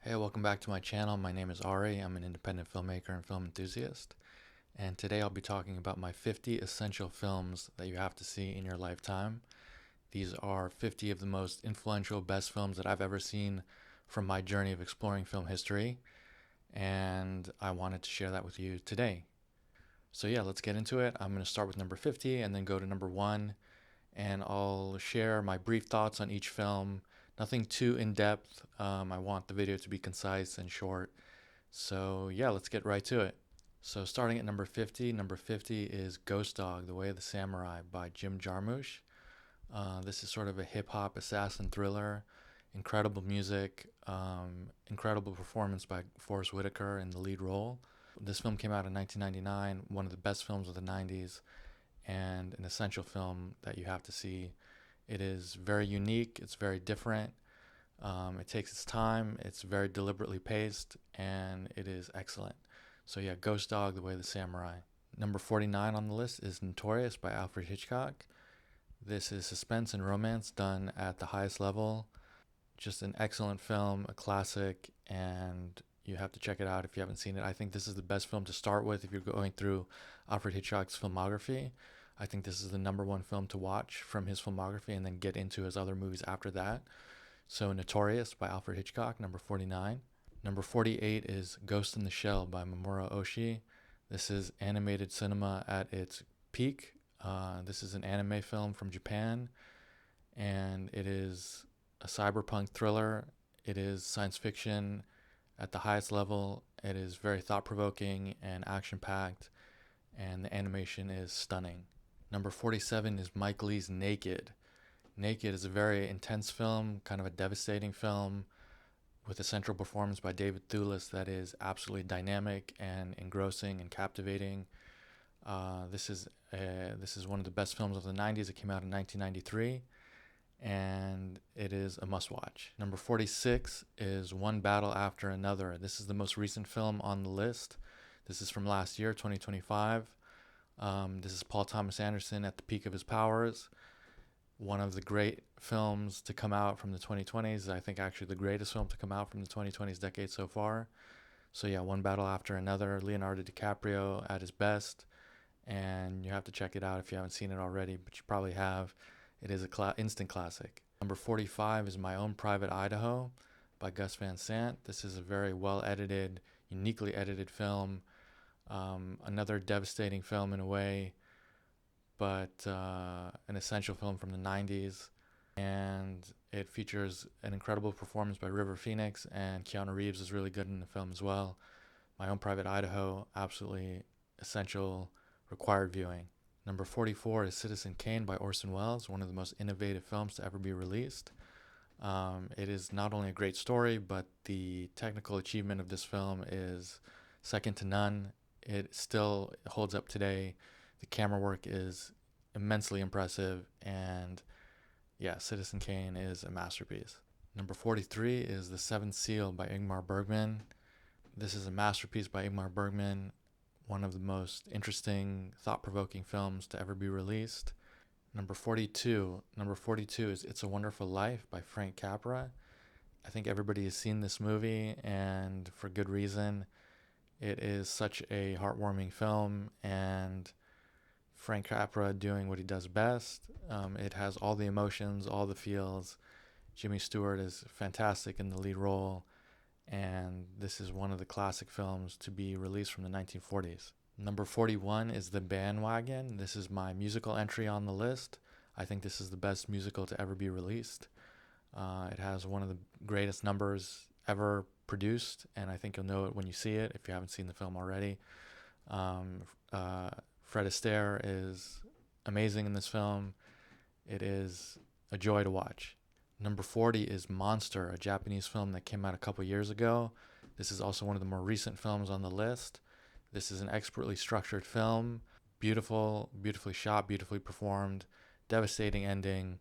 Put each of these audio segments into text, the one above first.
Hey, welcome back to my channel. My name is Ari. I'm an independent filmmaker and film enthusiast. And today I'll be talking about my 50 essential films that you have to see in your lifetime. These are 50 of the most influential, best films that I've ever seen from my journey of exploring film history. And I wanted to share that with you today. So, yeah, let's get into it. I'm going to start with number 50 and then go to number 1. And I'll share my brief thoughts on each film. Nothing too in depth. I want the video to be concise and short. So, yeah, let's get right to it. So, starting at number 50 is Ghost Dog, The Way of the Samurai by Jim Jarmusch. This is sort of a hip hop assassin thriller. Incredible music, incredible performance by Forest Whitaker in the lead role. This film came out in 1999, one of the best films of the 90s, and an essential film that you have to see. It is very unique, it's very different, it takes its time, it's very deliberately paced, and it is excellent. So, yeah, Ghost Dog, The Way of the Samurai. Number 49 on the list is Notorious by Alfred Hitchcock. This is suspense and romance done at the highest level. Just an excellent film, a classic, and you have to check it out if you haven't seen it. I think this is the best film to start with if you're going through Alfred Hitchcock's filmography. I think this is the number one film to watch from his filmography and then get into his other movies after that. So, Notorious by Alfred Hitchcock, number 49. Number 48 is Ghost in the Shell by Mamoru Oshii. This is animated cinema at its peak. This is an anime film from Japan, and it is a cyberpunk thriller. It is science fiction at the highest level. It is very thought provoking and action packed, and the animation is stunning. Number 47 is Mike Leigh's Naked. Naked is a very intense film, kind of a devastating film, with a central performance by David Thewlis that is absolutely dynamic and engrossing and captivating. This is one of the best films of the 90s. It came out in 1993, and it is a must-watch. Number 46 is One Battle After Another. This is the most recent film on the list. This is from last year, 2025. This is Paul Thomas Anderson at the peak of his powers. One of the great films to come out from the 2020s. I think actually the greatest film to come out from the 2020s decade so far. So, yeah, One Battle After Another. Leonardo DiCaprio at his best. And you have to check it out if you haven't seen it already, but you probably have. It is an instant classic. Number 45 is My Own Private Idaho by Gus Van Sant. This is a very well edited, uniquely edited film. Another devastating film in a way, but an essential film from the 90s. And it features an incredible performance by River Phoenix, and Keanu Reeves is really good in the film as well. My Own Private Idaho, absolutely essential, required viewing. Number 44 is Citizen Kane by Orson Welles, one of the most innovative films to ever be released. It is not only a great story, but the technical achievement of this film is second to none. It still holds up today. The camera work is immensely impressive, and yeah, Citizen Kane is a masterpiece. Number 43 is The Seventh Seal by Ingmar Bergman. This is a masterpiece by Ingmar Bergman, one of the most interesting, thought-provoking films to ever be released. Number 42 is It's a Wonderful Life by Frank Capra. I think everybody has seen this movie, and for good reason. It is such a heartwarming film, and Frank Capra doing what he does best. It has all the emotions, all the feels. Jimmy Stewart is fantastic in the lead role, and this is one of the classic films to be released from the 1940s. Number 41 is The Bandwagon. This is my musical entry on the list. I think this is the best musical to ever be released. It has one of the greatest numbers ever produced, and I think you'll know it when you see it if you haven't seen the film already. Fred Astaire is amazing in this film. It is a joy to watch. Number 40 is Monster, a Japanese film that came out a couple years ago. This is also one of the more recent films on the list. This is an expertly structured film, beautiful, beautifully shot, beautifully performed, devastating ending.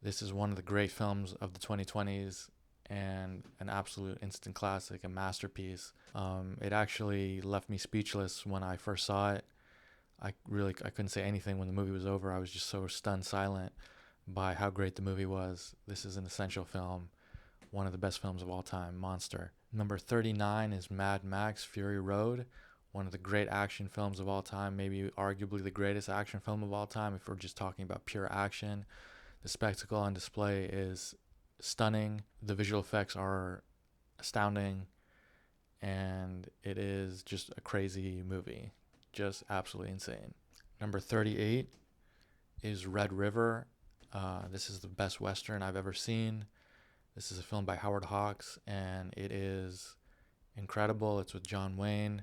This is one of the great films of the 2020s and an absolute instant classic, a masterpiece. It actually left me speechless when I first saw it. I couldn't say anything when the movie was over. I was just so stunned silent by how great the movie was. This is an essential film, one of the best films of all time, Monster. Number 39 is Mad Max Fury Road, one of the great action films of all time, maybe arguably the greatest action film of all time if we're just talking about pure action. The spectacle on display is stunning, the visual effects are astounding, and it is just a crazy movie. Just absolutely insane. Number 38 is Red River. This is the best Western I've ever seen. This is a film by Howard Hawks, and it is incredible. It's with John Wayne,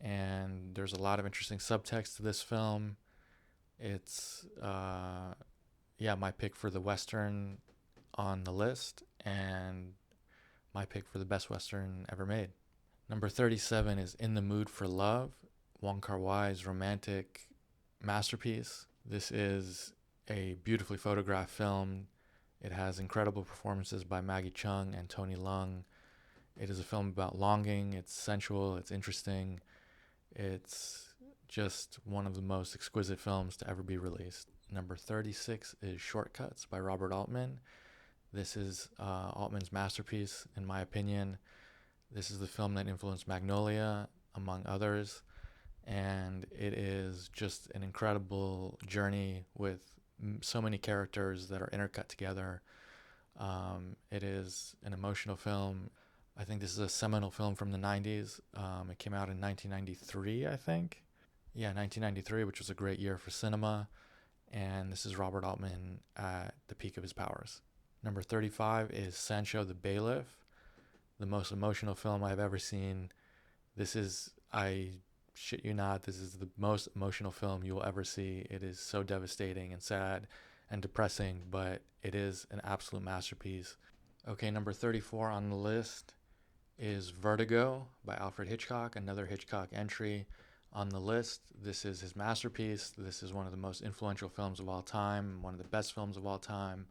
and there's a lot of interesting subtext to this film. It's, my pick for the Western on the list, and my pick for the best Western ever made. Number 37 is In the Mood for Love, Wong Kar-wai's romantic masterpiece. This is a beautifully photographed film. It has incredible performances by Maggie Cheung and Tony Leung. It is a film about longing. It's sensual. It's interesting. It's just one of the most exquisite films to ever be released. Number 36 is Shortcuts by Robert Altman. This is Altman's masterpiece, in my opinion. This is the film that influenced Magnolia, among others. And it is just an incredible journey with so many characters that are intercut together. It is an emotional film. I think this is a seminal film from the 90s. It came out in 1993, I think. Yeah, 1993, which was a great year for cinema. And this is Robert Altman at the peak of his powers. Number 35 is Sancho the Bailiff, the most emotional film I've ever seen. This is, I shit you not, this is the most emotional film you will ever see. It is so devastating and sad and depressing, but it is an absolute masterpiece. Okay, number 34 on the list is Vertigo by Alfred Hitchcock, another Hitchcock entry on the list. This is his masterpiece. This is one of the most influential films of all time, one of the best films of all time.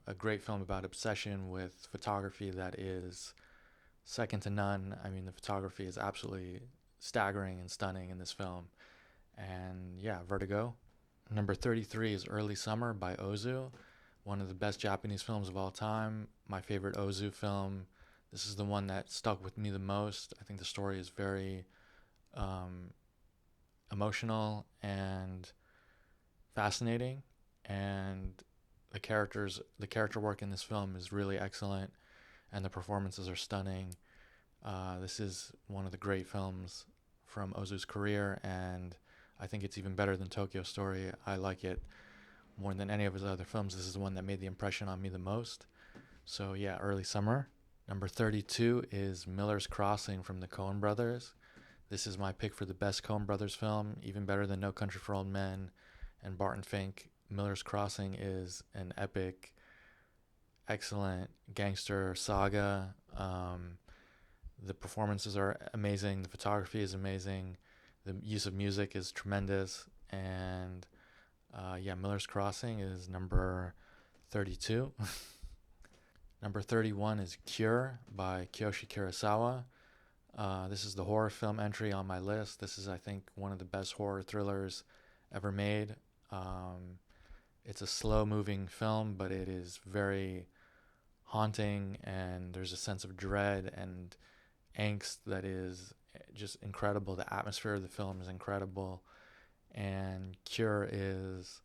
A great film about obsession with photography that is second to none. I mean, the photography is absolutely staggering and stunning in this film. And yeah, Vertigo. Number 33 is Early Summer by Ozu, one of the best Japanese films of all time. My favorite Ozu film. This is the one that stuck with me the most. I think the story is very emotional and fascinating, and the character work in this film is really excellent, and the performances are stunning. This is one of the great films from Ozu's career, and I think it's even better than Tokyo Story. I like it more than any of his other films. This is the one that made the impression on me the most. So yeah, Early Summer. Number 32 is Miller's Crossing from the Coen brothers. This is my pick for the best Coen brothers film, even better than No Country for Old Men and Barton Fink. Miller's Crossing is an epic, excellent gangster saga. The performances are amazing. The photography is amazing. The use of music is tremendous. And Miller's Crossing is number 32. Number 31 is Cure by Kiyoshi Kurosawa. This is the horror film entry on my list. This is, I think, one of the best horror thrillers ever made. It's a slow-moving film, but it is very haunting, and there's a sense of dread and angst that is just incredible. The atmosphere of the film is incredible, and Cure is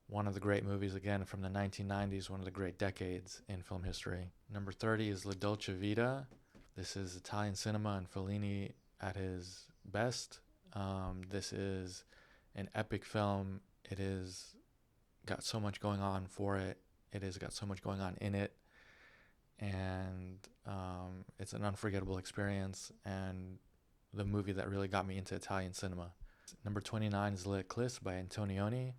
one of the great movies, again, from the 1990s, one of the great decades in film history. Number 30 is La Dolce Vita. This is Italian cinema and Fellini at his best. This is an epic film. It is got so much going on for it. It has got so much going on in it. And it's an unforgettable experience, and the movie that really got me into Italian cinema. Number 29 is Le Eclisse by Antonioni,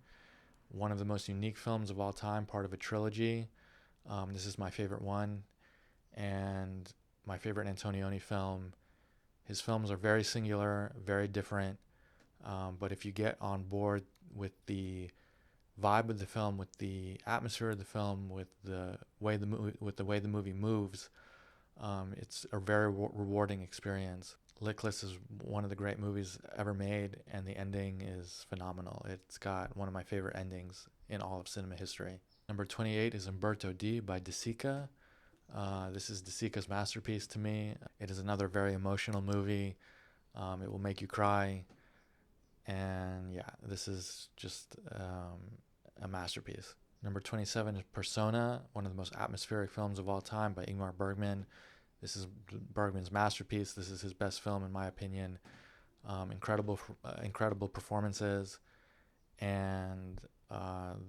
one of the most unique films of all time, part of a trilogy. This is my favorite one, and my favorite Antonioni film. His films are very singular, very different, but if you get on board with the vibe of the film, with the atmosphere of the film, with the way the movie moves, it's a very rewarding experience. Lickless is one of the great movies ever made, and the ending is phenomenal. It's got one of my favorite endings in all of cinema history. Number 28 is Umberto D by De Sica. This is De Sica's masterpiece to me. It is another very emotional movie. It will make you cry. And yeah, this is just a masterpiece. Number 27 is Persona, one of the most atmospheric films of all time by Ingmar Bergman. This is Bergman's masterpiece. This is his best film, in my opinion. Incredible performances, and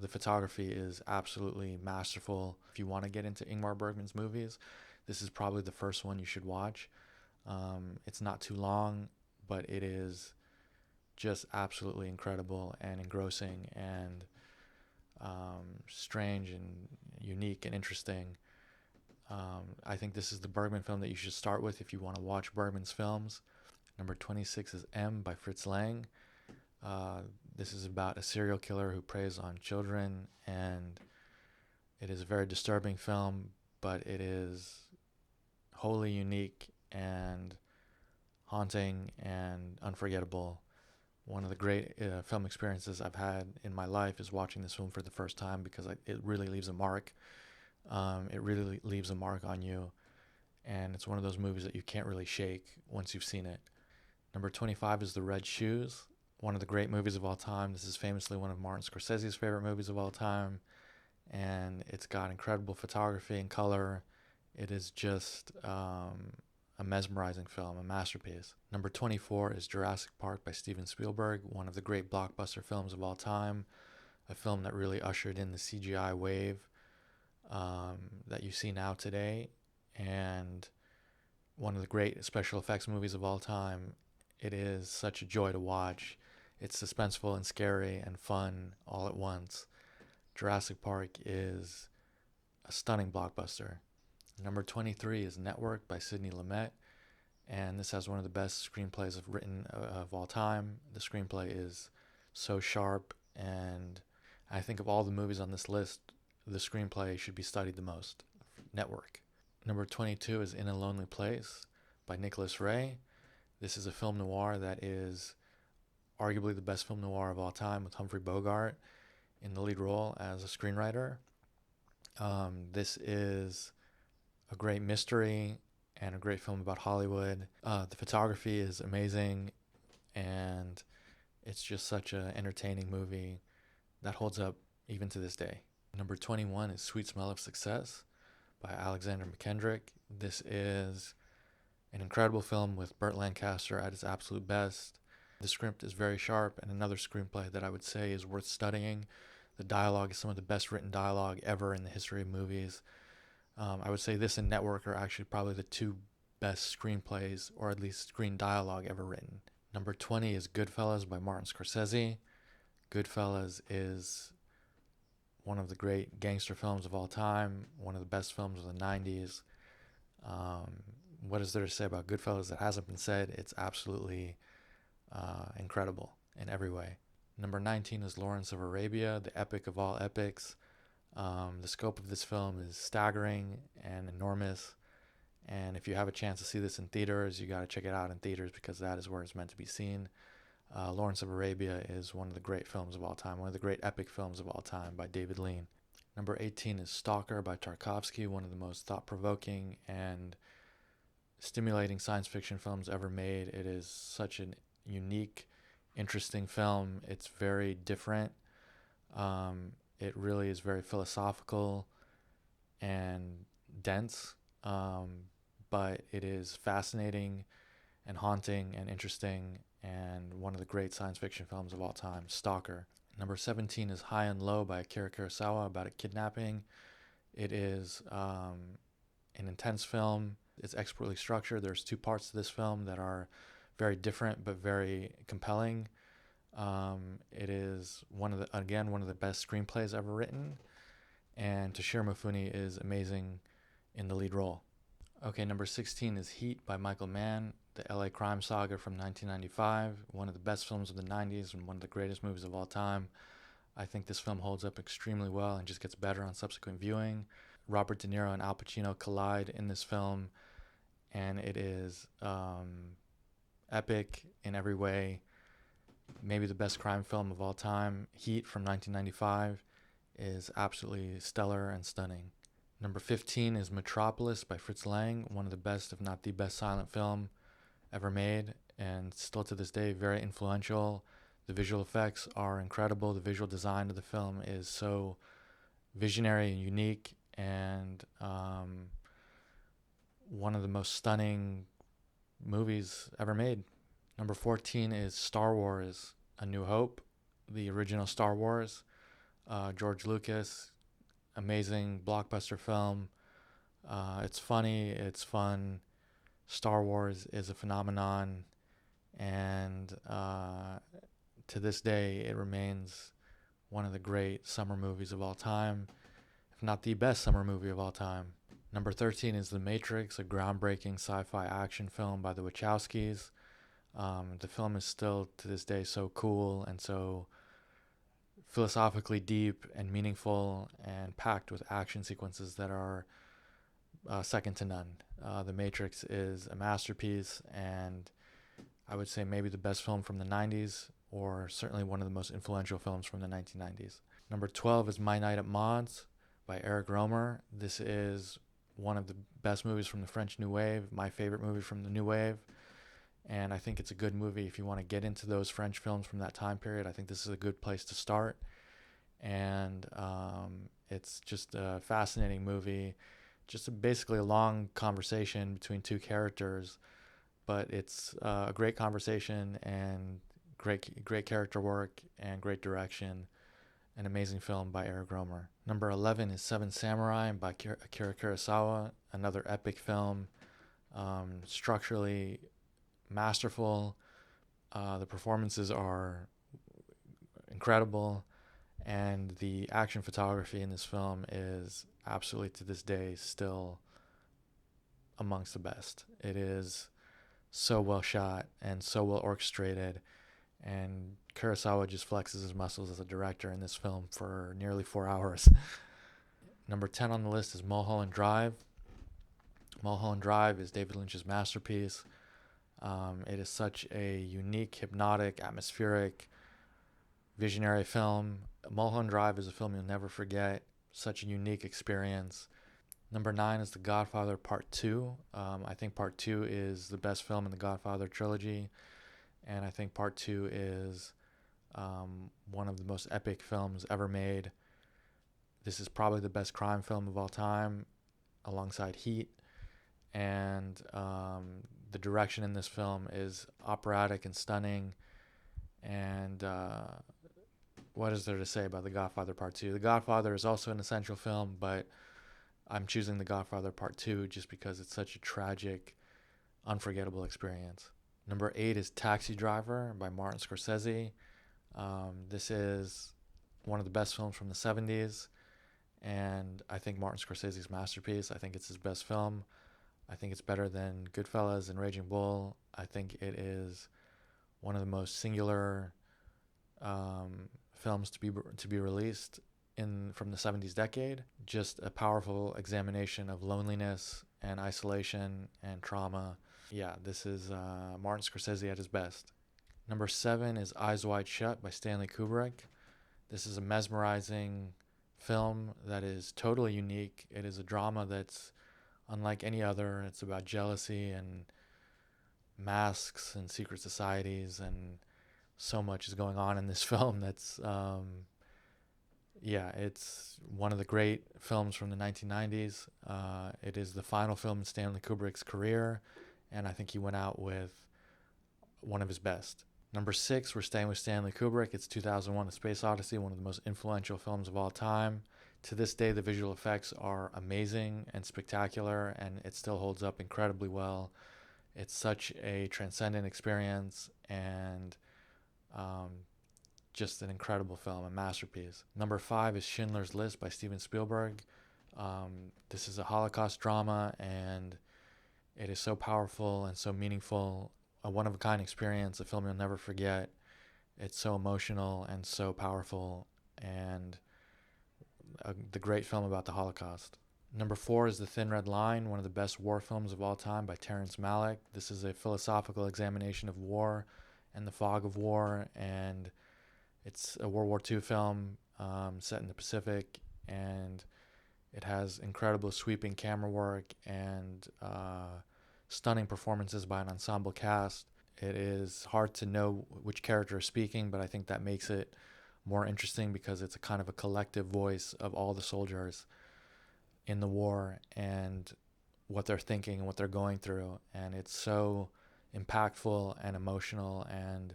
the photography is absolutely masterful. If you want to get into Ingmar Bergman's movies, this is probably the first one you should watch. It's not too long, but it is just absolutely incredible and engrossing and strange and unique and interesting. I think this is the Bergman film that you should start with if you want to watch Bergman's films. Number 26 is M by Fritz Lang. This is about a serial killer who preys on children, and it is a very disturbing film, but it is wholly unique and haunting and unforgettable. One of the great film experiences I've had in my life is watching this film for the first time because it really leaves a mark. It really leaves a mark on you, and it's one of those movies that you can't really shake once you've seen it. Number 25 is The Red Shoes, one of the great movies of all time. This is famously one of Martin Scorsese's favorite movies of all time, and it's got incredible photography and color. It is just a mesmerizing film, a masterpiece. Number 24 is Jurassic Park by Steven Spielberg, one of the great blockbuster films of all time, a film that really ushered in the CGI wave that you see now today, and one of the great special effects movies of all time. It is such a joy to watch. It's suspenseful and scary and fun all at once. Jurassic Park is a stunning blockbuster. Number 23 is Network by Sidney Lumet, and this has one of the best screenplays of all time. The screenplay is so sharp, and I think of all the movies on this list, the screenplay should be studied the most. Network. Number 22 is In a Lonely Place by Nicholas Ray. This is a film noir that is arguably the best film noir of all time, with Humphrey Bogart in the lead role as a screenwriter. This is a great mystery and a great film about Hollywood. The photography is amazing, and it's just such an entertaining movie that holds up even to this day. Number 21 is Sweet Smell of Success by Alexander McKendrick. This is an incredible film with Burt Lancaster at his absolute best. The script is very sharp, and another screenplay that I would say is worth studying. The dialogue is some of the best written dialogue ever in the history of movies. I would say this and Network are actually probably the two best screenplays, or at least screen dialogue, ever written. Number 20 is Goodfellas by Martin Scorsese. Goodfellas is one of the great gangster films of all time, one of the best films of the 90s. What is there to say about Goodfellas that hasn't been said? It's absolutely incredible in every way. Number 19 is Lawrence of Arabia, the epic of all epics. The scope of this film is staggering and enormous, and if you have a chance to see this in theaters, you got to check it out in theaters because that is where it's meant to be seen. Lawrence of Arabia is one of the great films of all time, one of the great epic films of all time by David Lean. Number 18 is Stalker by Tarkovsky, one of the most thought-provoking and stimulating science fiction films ever made. It is such a unique, interesting film. It's very different. It really is very philosophical and dense, but it is fascinating and haunting and interesting, and one of the great science fiction films of all time, Stalker. Number 17 is High and Low by Akira Kurosawa, about a kidnapping. It is an intense film. It's expertly structured. There's two parts to this film that are very different but very compelling. It is one of the best screenplays ever written, and Toshiro Mifune is amazing in the lead role. Okay, number 16 is Heat by Michael Mann, the LA crime saga from 1995, one of the best films of the 90s and one of the greatest movies of all time. I think this film holds up extremely well and just gets better on subsequent viewing. Robert De Niro and Al Pacino collide in this film, and it is epic in every way. Maybe the best crime film of all time. Heat from 1995 is absolutely stellar and stunning. Number 15 is Metropolis by Fritz Lang, one of the best, if not the best, silent film ever made, and still to this day very influential. The visual effects are incredible. The visual design of the film is so visionary and unique, and one of the most stunning movies ever made. Number 14 is Star Wars A New Hope, the original Star Wars. George Lucas, amazing blockbuster film. It's funny, it's fun. Star Wars is a phenomenon, and to this day, it remains one of the great summer movies of all time, if not the best summer movie of all time. Number 13 is The Matrix, a groundbreaking sci-fi action film by the Wachowskis. The film is still to this day so cool and so philosophically deep and meaningful and packed with action sequences that are second to none. The Matrix is a masterpiece, and I would say maybe the best film from the 90s, or certainly one of the most influential films from the 1990s. Number 12 is My Night at Maud's by Eric Romer. This is one of the best movies from the French New Wave, my favorite movie from the New Wave. And I think it's a good movie if you want to get into those French films from that time period. I think this is a good place to start. And it's just a fascinating movie. Just basically a long conversation between two characters. But it's a great conversation and great character work and great direction. An amazing film by Eric Romer. Number 11 is Seven Samurai by Akira Kurosawa, another epic film, structurally masterful. The performances are incredible, and the action photography in this film is absolutely to this day still amongst the best. It is so well shot and so well orchestrated, and Kurosawa just flexes his muscles as a director in this film for nearly 4 hours. Number 10 on the list is Mulholland Drive. Mulholland Drive is David Lynch's masterpiece. It is such a unique, hypnotic, atmospheric, visionary film. Mulholland Drive is a film you'll never forget. Such a unique experience. Number 9 is The Godfather Part 2. I think Part 2 is the best film in the Godfather trilogy. And I think Part 2 is one of the most epic films ever made. This is probably the best crime film of all time, alongside Heat. And the direction in this film is operatic and stunning. And what is there to say about The Godfather Part 2? The Godfather is also an essential film, but I'm choosing The Godfather Part 2 just because it's such a tragic, unforgettable experience. Number 8 is Taxi Driver by Martin Scorsese. This is one of the best films from the 70s, and I think Martin Scorsese's masterpiece. I think it's his best film. I think it's better than Goodfellas and Raging Bull. I think it is one of the most singular films to be released from the 70s decade. Just a powerful examination of loneliness and isolation and trauma. Yeah, this is Martin Scorsese at his best. Number 7 is Eyes Wide Shut by Stanley Kubrick. This is a mesmerizing film that is totally unique. It is a drama that's unlike any other. It's about jealousy and masks and secret societies, and so much is going on in this film that's it's one of the great films from the 1990s. It is the final film in Stanley Kubrick's career, and I think he went out with one of his best. Number 6, we're staying with Stanley Kubrick. It's 2001: A Space Odyssey, one of the most influential films of all time. To this day, the visual effects are amazing and spectacular, and it still holds up incredibly well. It's such a transcendent experience, and just an incredible film, a masterpiece. Number 5 is Schindler's List by Steven Spielberg. This is a Holocaust drama, and it is so powerful and so meaningful. A one-of-a-kind experience, a film you'll never forget. It's so emotional and so powerful, and the great film about the Holocaust. Number 4 is The Thin Red Line, one of the best war films of all time by Terrence Malick. This is a philosophical examination of war and the fog of war, and it's a World War II film set in the Pacific, and it has incredible sweeping camera work and stunning performances by an ensemble cast. It is hard to know which character is speaking, but I think that makes it more interesting because it's a kind of a collective voice of all the soldiers in the war and what they're thinking and what they're going through. And it's so impactful and emotional and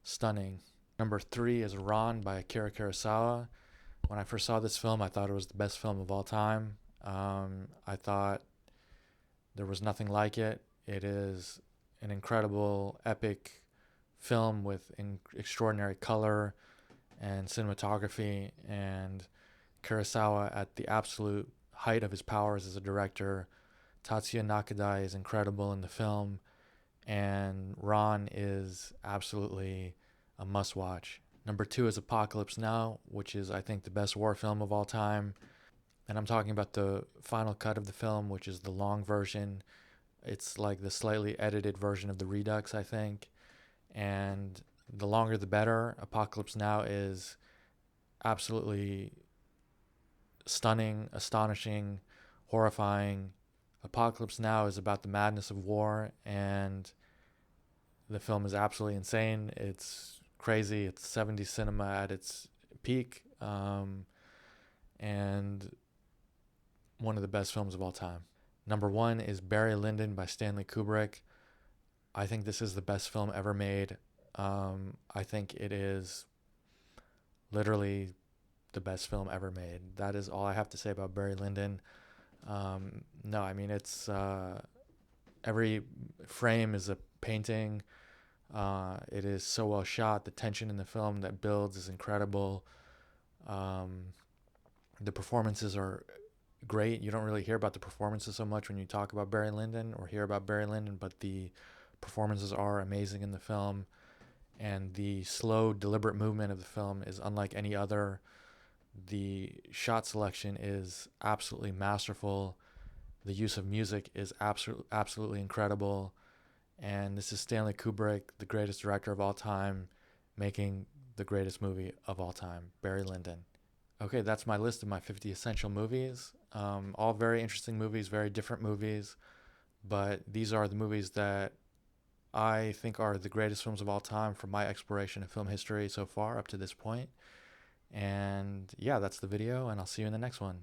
stunning. Number 3 is Ran by Akira Kurosawa. When I first saw this film, I thought it was the best film of all time. I thought there was nothing like it. It is an incredible, epic film with extraordinary color and cinematography, and Kurosawa at the absolute height of his powers as a director. Tatsuya Nakadai is incredible in the film, and Ran is absolutely a must watch. Number 2 is Apocalypse Now, which is, I think, the best war film of all time. And I'm talking about the final cut of the film, which is the long version. It's like the slightly edited version of the Redux, I think. And the longer the better. Apocalypse Now is absolutely stunning, astonishing, horrifying. Apocalypse Now is about the madness of war, and the film is absolutely insane. It's crazy. It's 70s cinema at its peak, and one of the best films of all time. Number 1 is Barry Lyndon by Stanley Kubrick. I think this is the best film ever made. I think it is literally the best film ever made. That is all I have to say about Barry Lyndon. No, I mean, it's every frame is a painting. It is so well shot. The tension in the film that builds is incredible. The performances are great. You don't really hear about the performances so much when you talk about Barry Lyndon or hear about Barry Lyndon, but the performances are amazing in the film. And the slow, deliberate movement of the film is unlike any other. The shot selection is absolutely masterful. The use of music is absolutely incredible. And this is Stanley Kubrick, the greatest director of all time, making the greatest movie of all time, Barry Lyndon. Okay, that's my list of my 50 essential movies. All very interesting movies, very different movies, but these are the movies that I think are the greatest films of all time from my exploration of film history so far up to this point. And yeah, that's the video, and I'll see you in the next one.